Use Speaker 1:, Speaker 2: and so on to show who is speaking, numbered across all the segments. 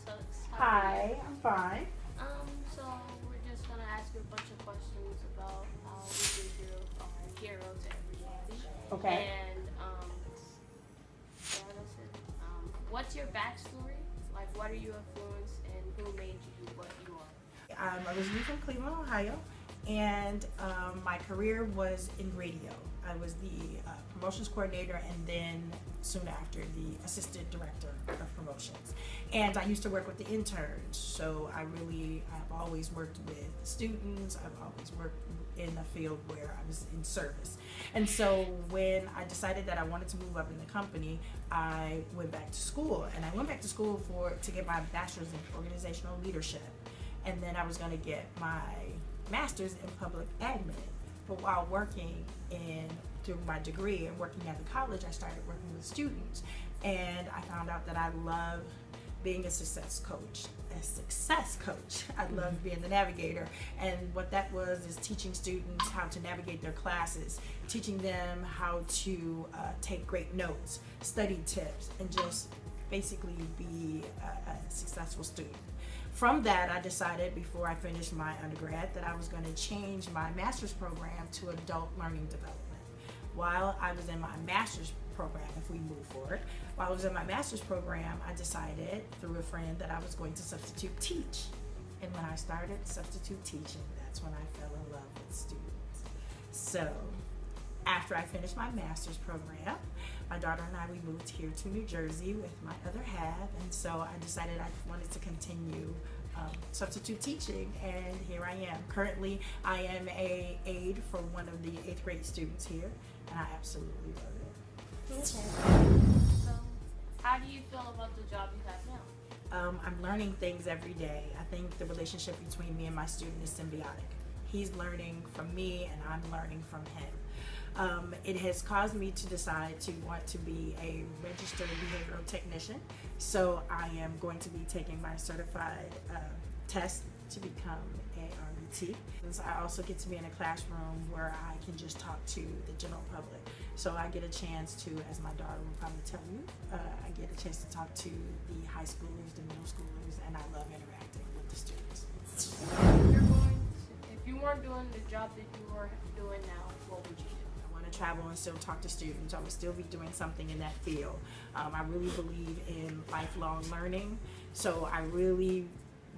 Speaker 1: Sucks.
Speaker 2: Hi, I'm fine.
Speaker 1: So we're just gonna ask you a bunch of questions about how we think you're a hero to everybody.
Speaker 2: Okay.
Speaker 1: And yeah, that's it. What's your backstory? Like, what are you influenced, and who made you what you are?
Speaker 2: I'm originally from Cleveland, Ohio, and my career was in radio. I was the promotions coordinator and then soon after the assistant director of promotions. And I used to work with the interns, so I've always worked with students. I've always worked in a field where I was in service. And so when I decided that I wanted to move up in the company, I went back to school. And I went back to school to get my bachelor's in organizational leadership. And then I was going to get my master's in public admin. But while working through my degree and working at the college, I started working with students. And I found out that I love being a success coach. I love being the navigator. And what that was is teaching students how to navigate their classes, teaching them how to take great notes, study tips, and just basically be a successful student. From that, I decided before I finished my undergrad that I was going to change my master's program to adult learning development. While I was in my master's program, if we move forward, while I was in my master's program, I decided through a friend that I was going to substitute teach. And when I started substitute teaching, that's when I fell in love with students. So after I finished my master's program, my daughter and I, we moved here to New Jersey with my other half, and so I decided I wanted to continue substitute teaching, and here I am. Currently, I am a aide for one of the 8th grade students here, and I absolutely love it.
Speaker 1: Okay. So, how do you feel about the job you have now?
Speaker 2: I'm learning things every day. I think the relationship between me and my student is symbiotic. He's learning from me, and I'm learning from him. It has caused me to decide to want to be a registered behavioral technician. So I am going to be taking my certified test to become a RBT. I also get to be in a classroom where I can just talk to the general public. So I get a chance to, as my daughter will probably tell you, I get a chance to talk to the high schoolers, the middle schoolers, and I love interacting with the students.
Speaker 1: If you weren't doing the job that you are doing now, what would you do?
Speaker 2: Travel and still talk to students. I would still be doing something in that field. I really believe in lifelong learning, so I would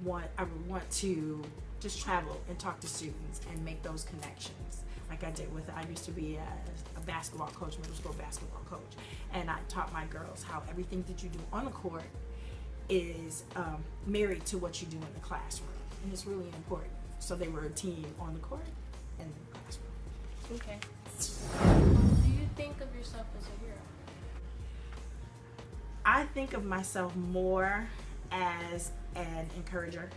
Speaker 2: want to just travel and talk to students and make those connections like I did I used to be a basketball coach, middle school basketball coach, and I taught my girls how everything that you do on the court is married to what you do in the classroom, and it's really important. So they were a team on the court and in the classroom.
Speaker 1: Okay. Do you think of yourself as a hero?
Speaker 2: I think of myself more as an encourager,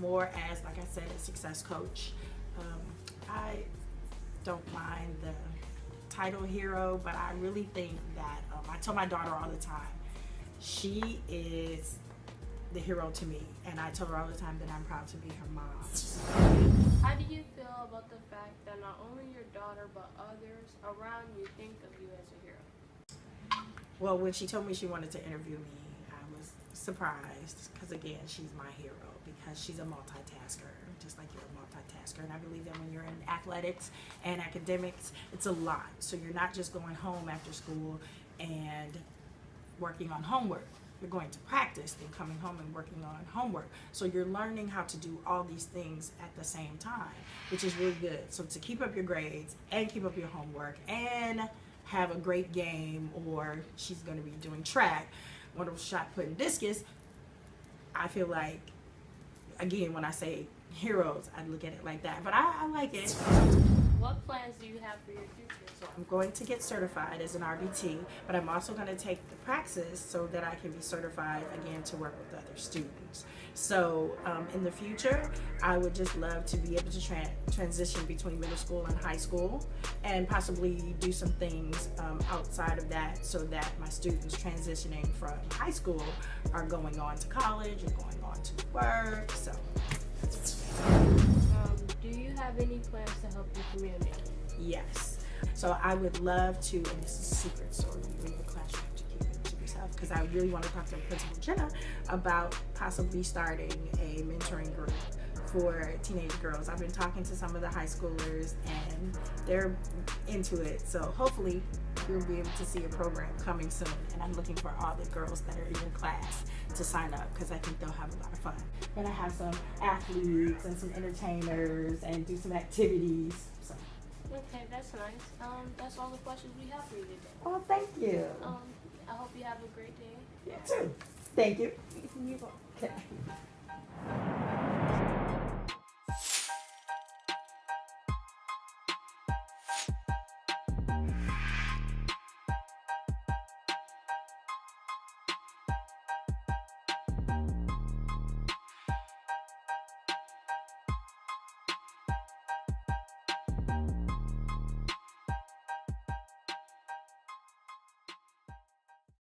Speaker 2: more as, like I said, a success coach. I don't mind the title hero, but I really think that I tell my daughter all the time, she is the hero to me, and I tell her all the time that I'm proud to be her mom.
Speaker 1: How do you feel about the fact that not only your daughter but others around you think of you as a hero?
Speaker 2: Well, when she told me she wanted to interview me, I was surprised because, again, she's my hero because she's a multitasker, just like you're a multitasker. And I believe that when you're in athletics and academics, it's a lot. So you're not just going home after school and working on homework. You're going to practice, then coming home and working on homework. So you're learning how to do all these things at the same time, which is really good. So to keep up your grades and keep up your homework and have a great game, or she's going to be doing track, one of shot put and discus, I feel like, again, when I say heroes, I look at it like that. But I like it.
Speaker 1: What plans do you have for your future?
Speaker 2: So I'm going to get certified as an RBT, but I'm also going to take the praxis so that I can be certified again to work with other students. So in the future, I would just love to be able to transition between middle school and high school, and possibly do some things outside of that so that my students transitioning from high school are going on to college and going on to work. So
Speaker 1: do you have any plans to help your community?
Speaker 2: Yes. So I would love to, and this is a secret, so when you leave the class, you have to keep it to yourself. because I really want to talk to Principal Jenna about possibly starting a mentoring group for teenage girls. I've been talking to some of the high schoolers and they're into it. So hopefully you'll be able to see a program coming soon. And I'm looking for all the girls that are in your class to sign up because I think they'll have a lot of fun. And I have some athletes and some entertainers and do some activities. So.
Speaker 1: Okay, that's nice. That's all the questions we have for you today.
Speaker 2: Oh, thank you.
Speaker 1: I hope you have a great day.
Speaker 2: You too. Thank you.